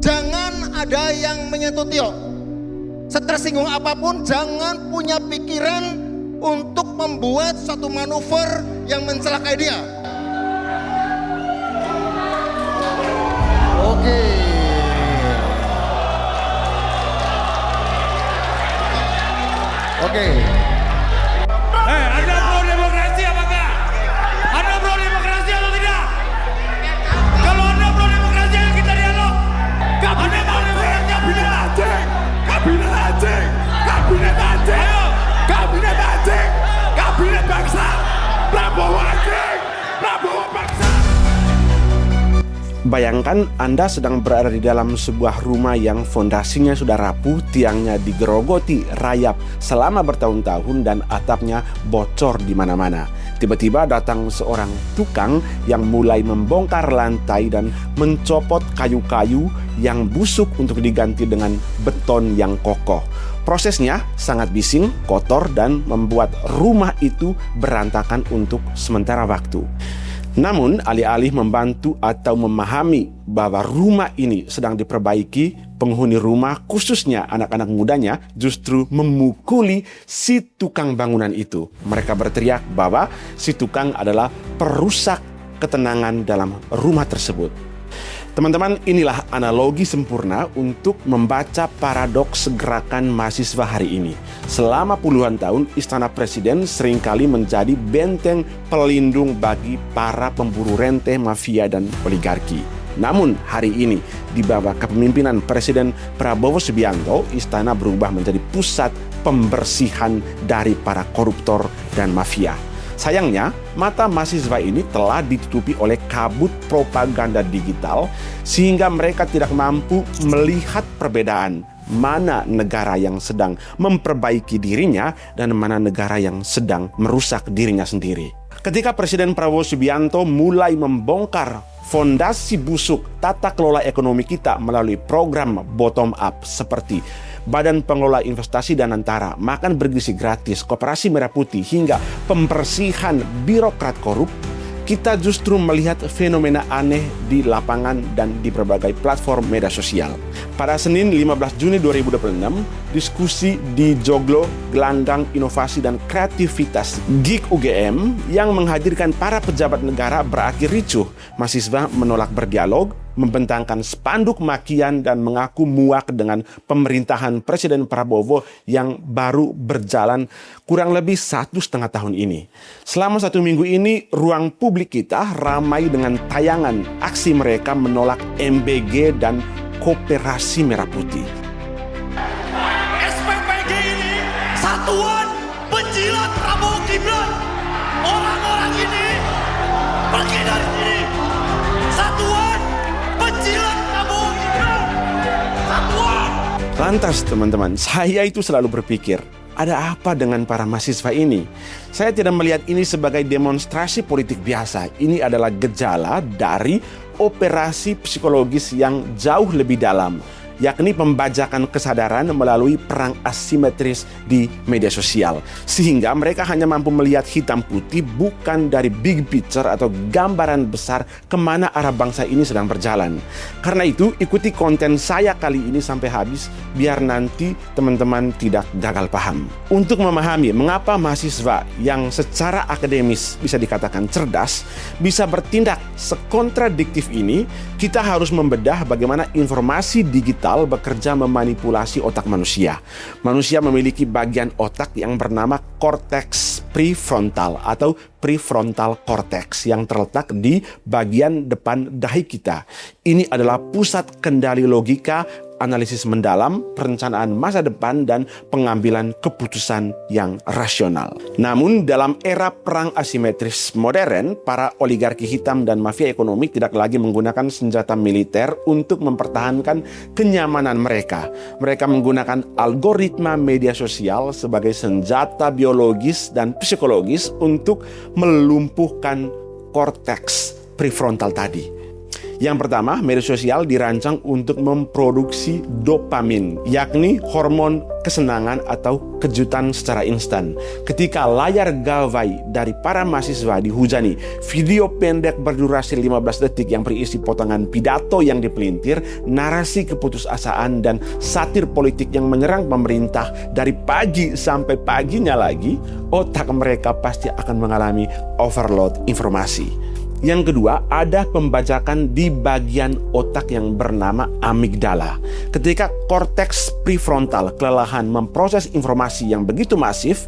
jangan ada yang menyentuh Tio. Setersinggung apapun, jangan punya pikiran untuk membuat suatu manuver yang mencelakai dia. Oke. Oke. Anda pro demokrasi apa enggak? Anda pro demokrasi atau tidak? Kalau Anda pro demokrasi, ayo kita dialog. Anda pro demokrasi apa tidak? Kabinet anjing, kabinet anjing, kabinet anjing, kabinet bangsa, Prabowo anjing, Prabowo bangsa. Bayangkan Anda sedang berada di dalam sebuah rumah yang fondasinya sudah rapuh, tiangnya digerogoti, rayap selama bertahun-tahun dan atapnya bocor di mana-mana. Tiba-tiba datang seorang tukang yang mulai membongkar lantai dan mencopot kayu-kayu yang busuk untuk diganti dengan beton yang kokoh. Prosesnya sangat bising, kotor, dan membuat rumah itu berantakan untuk sementara waktu. Namun, alih-alih membantu atau memahami bahwa rumah ini sedang diperbaiki, penghuni rumah, khususnya anak-anak mudanya, justru memukuli si tukang bangunan itu. Mereka berteriak bahwa si tukang adalah perusak ketenangan dalam rumah tersebut. Teman-teman, inilah analogi sempurna untuk membaca paradoks gerakan mahasiswa hari ini. Selama puluhan tahun, Istana Presiden seringkali menjadi benteng pelindung bagi para pemburu rente, mafia, dan oligarki. Namun hari ini, di bawah kepemimpinan Presiden Prabowo Subianto, istana berubah menjadi pusat pembersihan dari para koruptor dan mafia. Sayangnya, mata mahasiswa ini telah ditutupi oleh kabut propaganda digital sehingga mereka tidak mampu melihat perbedaan mana negara yang sedang memperbaiki dirinya dan mana negara yang sedang merusak dirinya sendiri. Ketika Presiden Prabowo Subianto mulai membongkar fondasi busuk tata kelola ekonomi kita melalui program bottom up seperti Badan Pengelola Investasi dan Antara, makan bergizi gratis, Koperasi Merah Putih, hingga pembersihan birokrat korup, kita justru melihat fenomena aneh di lapangan dan di berbagai platform media sosial. Pada Senin 15 Juni 2026, diskusi di Joglo Gelanggang Inovasi dan Kreativitas GIK UGM yang menghadirkan para pejabat negara berakhir ricuh. Mahasiswa menolak berdialog, membentangkan spanduk makian dan mengaku muak dengan pemerintahan Presiden Prabowo yang baru berjalan kurang lebih 1,5 tahun ini. Selama 1 minggu ini, ruang publik kita ramai dengan tayangan aksi mereka menolak MBG dan Koperasi Merah Putih. SPPG ini satuan penjilat Prabowo Gibran. Orang-orang ini pergi dari sini. Satuan penjilat Prabowo Gibran. Satuan. Lantas teman-teman, saya itu selalu berpikir, ada apa dengan para mahasiswa ini? Saya tidak melihat ini sebagai demonstrasi politik biasa. Ini adalah gejala dari operasi psikologis yang jauh lebih dalam, yakni pembajakan kesadaran melalui perang asimetris di media sosial. Sehingga mereka hanya mampu melihat hitam putih, bukan dari big picture atau gambaran besar kemana arah bangsa ini sedang berjalan. Karena itu, ikuti konten saya kali ini sampai habis, biar nanti teman-teman tidak gagal paham. Untuk memahami mengapa mahasiswa yang secara akademis bisa dikatakan cerdas, bisa bertindak sekontradiktif ini, kita harus membedah bagaimana informasi digital bekerja memanipulasi otak manusia. Manusia memiliki bagian otak yang bernama korteks prefrontal atau prefrontal cortex yang terletak di bagian depan dahi kita. Ini adalah pusat kendali logika, analisis mendalam, perencanaan masa depan, dan pengambilan keputusan yang rasional. Namun dalam era perang asimetris modern, para oligarki hitam dan mafia ekonomi tidak lagi menggunakan senjata militer untuk mempertahankan kenyamanan mereka. Mereka menggunakan algoritma media sosial sebagai senjata biologis dan psikologis untuk melumpuhkan korteks prefrontal tadi. Yang pertama, media sosial dirancang untuk memproduksi dopamin, yakni hormon kesenangan atau kejutan secara instan. Ketika layar gawai dari para mahasiswa dihujani video pendek berdurasi 15 detik yang berisi potongan pidato yang dipelintir, narasi keputusasaan dan satir politik yang menyerang pemerintah dari pagi sampai paginya lagi, otak mereka pasti akan mengalami overload informasi. Yang kedua, ada pembajakan di bagian otak yang bernama amigdala. Ketika korteks prefrontal kelelahan memproses informasi yang begitu masif,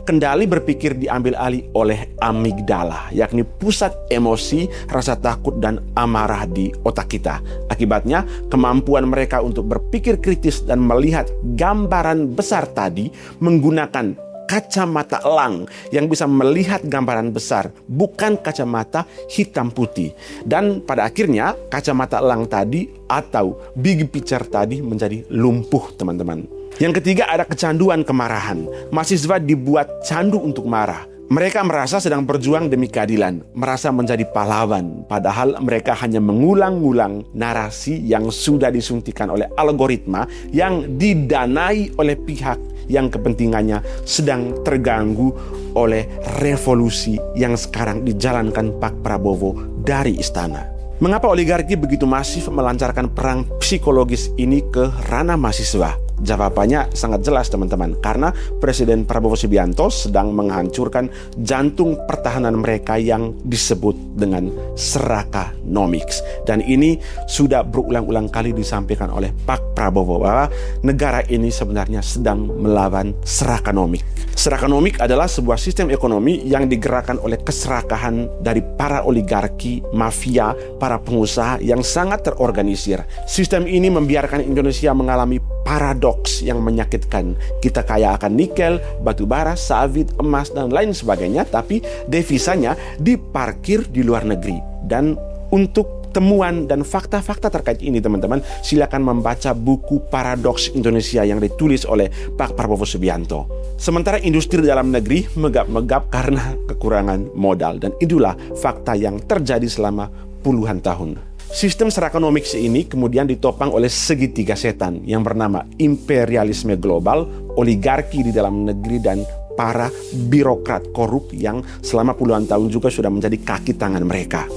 kendali berpikir diambil alih oleh amigdala, yakni pusat emosi, rasa takut dan amarah di otak kita. Akibatnya, kemampuan mereka untuk berpikir kritis dan melihat gambaran besar tadi menggunakan kacamata elang yang bisa melihat gambaran besar, bukan kacamata hitam putih. Dan pada akhirnya kacamata elang tadi atau big picture tadi menjadi lumpuh, teman-teman. Yang ketiga, ada kecanduan kemarahan. Mahasiswa dibuat candu untuk marah. Mereka merasa sedang berjuang demi keadilan, merasa menjadi pahlawan, padahal mereka hanya mengulang-ulang narasi yang sudah disuntikan oleh algoritma yang didanai oleh pihak yang kepentingannya sedang terganggu oleh revolusi yang sekarang dijalankan Pak Prabowo dari istana. Mengapa oligarki begitu masif melancarkan perang psikologis ini ke ranah mahasiswa? Jawabannya sangat jelas, teman-teman, karena Presiden Prabowo Subianto sedang menghancurkan jantung pertahanan mereka yang disebut dengan Serakanomics. Dan ini sudah berulang-ulang kali disampaikan oleh Pak Prabowo bahwa negara ini sebenarnya sedang melawan Serakanomics. Serakanomics adalah sebuah sistem ekonomi yang digerakkan oleh keserakahan dari para oligarki, mafia, para pengusaha yang sangat terorganisir. Sistem ini membiarkan Indonesia mengalami paradoks yang menyakitkan. Kita kaya akan nikel, batu bara, sawit, emas, dan lain sebagainya, tapi devisanya diparkir di luar negeri. Dan untuk temuan dan fakta-fakta terkait ini, teman-teman, silakan membaca buku Paradoks Indonesia yang ditulis oleh Pak Prabowo Subianto. Sementara industri dalam negeri megap-megap karena kekurangan modal, dan itulah fakta yang terjadi selama puluhan tahun. Sistem Serakanomics ini kemudian ditopang oleh segitiga setan yang bernama imperialisme global, oligarki di dalam negeri, dan para birokrat korup yang selama puluhan tahun juga sudah menjadi kaki tangan mereka.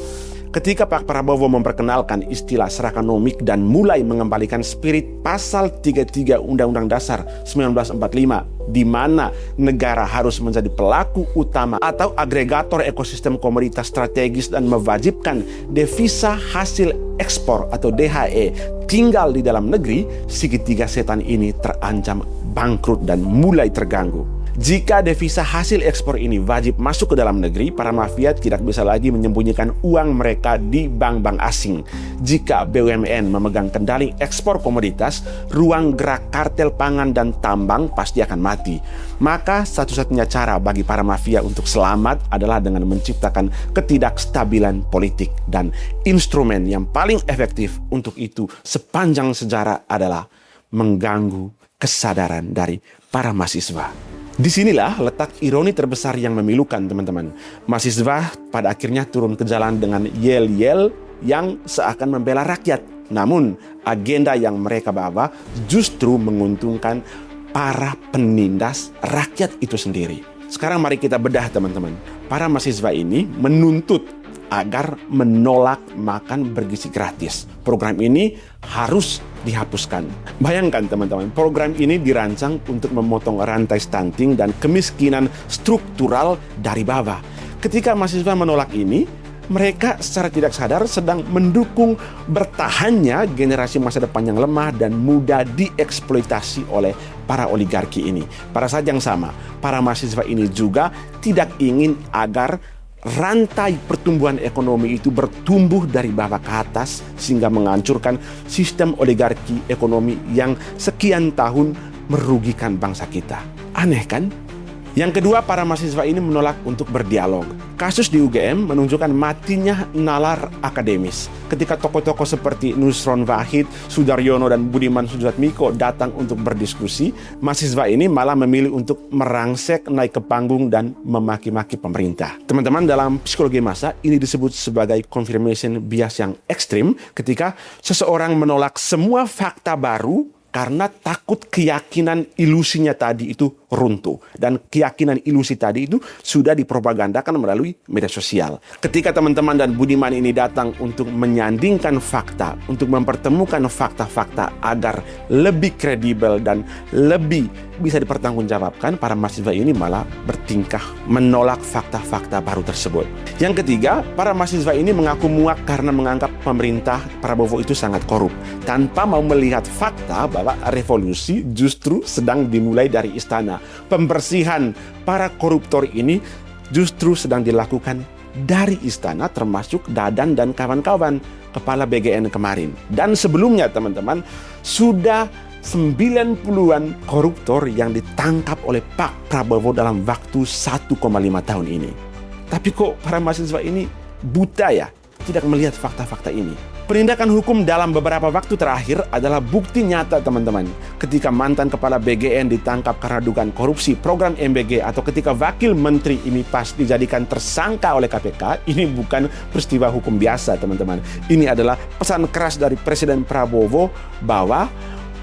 Ketika Pak Prabowo memperkenalkan istilah Serakanomics dan mulai mengembalikan spirit pasal 33 Undang-Undang Dasar 1945, di mana negara harus menjadi pelaku utama atau agregator ekosistem komoditas strategis dan mewajibkan devisa hasil ekspor atau DHE tinggal di dalam negeri, segitiga setan ini terancam bangkrut dan mulai terganggu. Jika devisa hasil ekspor ini wajib masuk ke dalam negeri, para mafia tidak bisa lagi menyembunyikan uang mereka di bank-bank asing. Jika BUMN memegang kendali ekspor komoditas, ruang gerak kartel pangan dan tambang pasti akan mati. Maka satu-satunya cara bagi para mafia untuk selamat adalah dengan menciptakan ketidakstabilan politik. Dan instrumen yang paling efektif untuk itu sepanjang sejarah adalah mengganggu kesadaran dari para mahasiswa. Disinilah letak ironi terbesar yang memilukan, teman-teman. Mahasiswa pada akhirnya turun ke jalan dengan yel-yel yang seakan membela rakyat. Namun agenda yang mereka bawa justru menguntungkan para penindas rakyat itu sendiri. Sekarang mari kita bedah, teman-teman. Para mahasiswa ini menuntut agar menolak makan bergizi gratis. Program ini harus dihapuskan. Bayangkan, teman-teman, program ini dirancang untuk memotong rantai stunting dan kemiskinan struktural dari bawah. Ketika mahasiswa menolak ini, mereka secara tidak sadar sedang mendukung bertahannya generasi masa depan yang lemah dan mudah dieksploitasi oleh para oligarki ini. Pada saat yang sama, para mahasiswa ini juga tidak ingin agar rantai pertumbuhan ekonomi itu bertumbuh dari bawah ke atas sehingga menghancurkan sistem oligarki ekonomi yang sekian tahun merugikan bangsa kita. Aneh kan? Yang kedua, para mahasiswa ini menolak untuk berdialog. Kasus di UGM menunjukkan matinya nalar akademis. Ketika tokoh-tokoh seperti Nusron Wahid, Sudaryono, dan Budiman Sujatmiko datang untuk berdiskusi, mahasiswa ini malah memilih untuk merangsek naik ke panggung dan memaki-maki pemerintah. Teman-teman, dalam psikologi massa ini disebut sebagai confirmation bias yang ekstrim ketika seseorang menolak semua fakta baru karena takut keyakinan ilusinya tadi itu runtuh. Dan keyakinan ilusi tadi itu sudah dipropagandakan melalui media sosial. Ketika teman-teman dan Budiman ini datang untuk menyandingkan fakta, untuk mempertemukan fakta-fakta agar lebih kredibel dan lebih bisa dipertanggungjawabkan, para mahasiswa ini malah bertingkah menolak fakta-fakta baru tersebut. Yang ketiga, para mahasiswa ini mengaku muak karena menganggap pemerintah Prabowo itu sangat korup, tanpa mau melihat fakta bahwa revolusi justru sedang dimulai dari istana. Pembersihan para koruptor ini justru sedang dilakukan dari istana, termasuk Dadan dan kawan-kawan kepala BGN kemarin. Dan sebelumnya teman-teman, sudah 90-an koruptor yang ditangkap oleh Pak Prabowo dalam waktu 1,5 tahun ini. Tapi kok para mahasiswa ini buta ya, tidak melihat fakta-fakta ini. Penindakan hukum dalam beberapa waktu terakhir adalah bukti nyata teman-teman. Ketika mantan kepala BGN ditangkap karena dugaan korupsi program MBG, atau ketika wakil menteri ini pas dijadikan tersangka oleh KPK, ini bukan peristiwa hukum biasa teman-teman. Ini adalah pesan keras dari Presiden Prabowo bahwa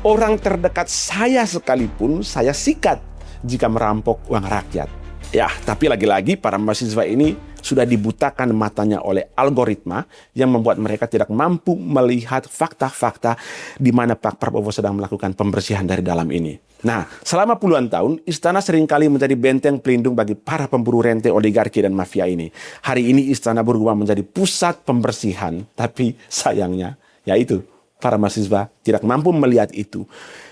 orang terdekat saya sekalipun saya sikat jika merampok uang rakyat. Ya, tapi lagi-lagi para mahasiswa ini sudah dibutakan matanya oleh algoritma yang membuat mereka tidak mampu melihat fakta-fakta di mana Pak Prabowo sedang melakukan pembersihan dari dalam ini. Nah, selama puluhan tahun, istana seringkali menjadi benteng pelindung bagi para pemburu rente oligarki dan mafia ini. Hari ini istana berubah menjadi pusat pembersihan, tapi sayangnya, yaitu para mahasiswa tidak mampu melihat itu.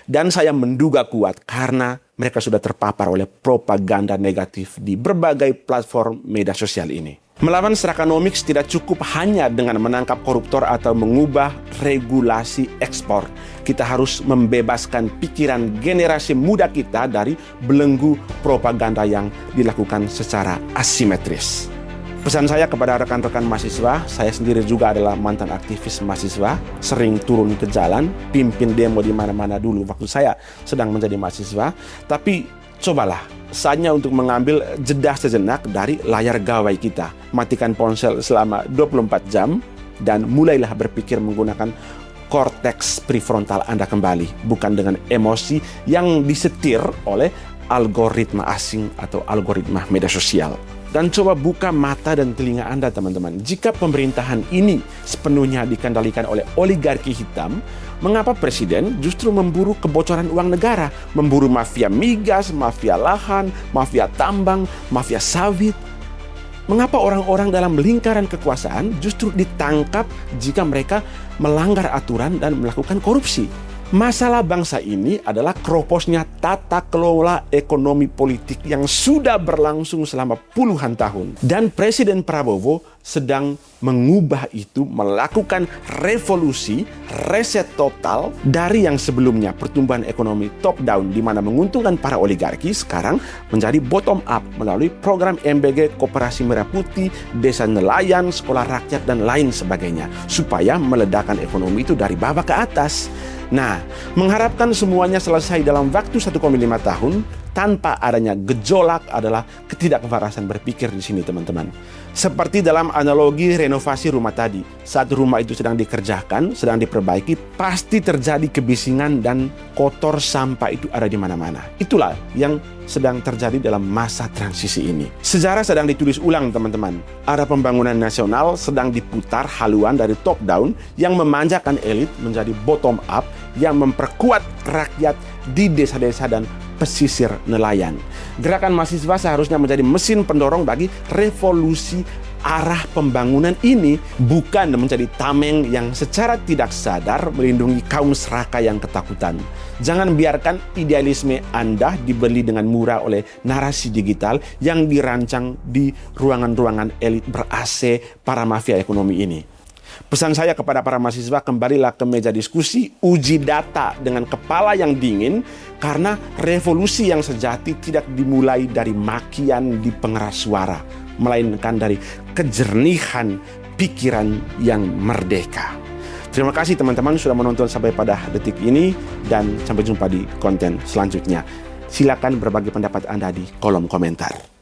Dan saya menduga kuat karena mereka sudah terpapar oleh propaganda negatif di berbagai platform media sosial ini. Melawan Serakanomics tidak cukup hanya dengan menangkap koruptor atau mengubah regulasi ekspor. Kita harus membebaskan pikiran generasi muda kita dari belenggu propaganda yang dilakukan secara asimetris. Pesan saya kepada rekan-rekan mahasiswa, saya sendiri juga adalah mantan aktivis mahasiswa, sering turun ke jalan, pimpin demo di mana-mana dulu waktu saya sedang menjadi mahasiswa. Tapi cobalah saatnya untuk mengambil jeda sejenak dari layar gawai kita. Matikan ponsel selama 24 jam dan mulailah berpikir menggunakan korteks prefrontal Anda kembali, bukan dengan emosi yang disetir oleh algoritma asing atau algoritma media sosial. Dan coba buka mata dan telinga Anda teman-teman. Jika pemerintahan ini sepenuhnya dikendalikan oleh oligarki hitam, mengapa Presiden justru memburu kebocoran uang negara? Memburu mafia migas, mafia lahan, mafia tambang, mafia sawit? Mengapa orang-orang dalam lingkaran kekuasaan justru ditangkap jika mereka melanggar aturan dan melakukan korupsi? Masalah bangsa ini adalah kroposnya tata kelola ekonomi politik yang sudah berlangsung selama puluhan tahun. Dan Presiden Prabowo sedang mengubah itu, melakukan revolusi, reset total dari yang sebelumnya pertumbuhan ekonomi top down di mana menguntungkan para oligarki, sekarang menjadi bottom up melalui program MBG, Koperasi Merah Putih, Desa Nelayan, Sekolah Rakyat, dan lain sebagainya, supaya meledakkan ekonomi itu dari bawah ke atas. Nah, mengharapkan semuanya selesai dalam waktu 1,5 tahun tanpa adanya gejolak adalah ketidakwarasan berpikir di sini teman-teman. Seperti dalam analogi renovasi rumah tadi, saat rumah itu sedang dikerjakan, sedang diperbaiki, pasti terjadi kebisingan dan kotor sampah itu ada di mana-mana. Itulah yang sedang terjadi dalam masa transisi ini. Sejarah sedang ditulis ulang teman-teman. Arah pembangunan nasional sedang diputar haluan dari top down yang memanjakan elit menjadi bottom up yang memperkuat rakyat di desa-desa dan pesisir nelayan. Gerakan mahasiswa seharusnya menjadi mesin pendorong bagi revolusi arah pembangunan ini, bukan menjadi tameng yang secara tidak sadar melindungi kaum seraka yang ketakutan. Jangan biarkan idealisme Anda dibeli dengan murah oleh narasi digital yang dirancang di ruangan-ruangan elit ber-AC para mafia ekonomi ini. Pesan saya kepada para mahasiswa, kembalilah ke meja diskusi, uji data dengan kepala yang dingin, karena revolusi yang sejati tidak dimulai dari makian di pengeras suara, melainkan dari kejernihan pikiran yang merdeka. Terima kasih teman-teman sudah menonton sampai pada detik ini, dan sampai jumpa di konten selanjutnya. Silakan berbagi pendapat Anda di kolom komentar.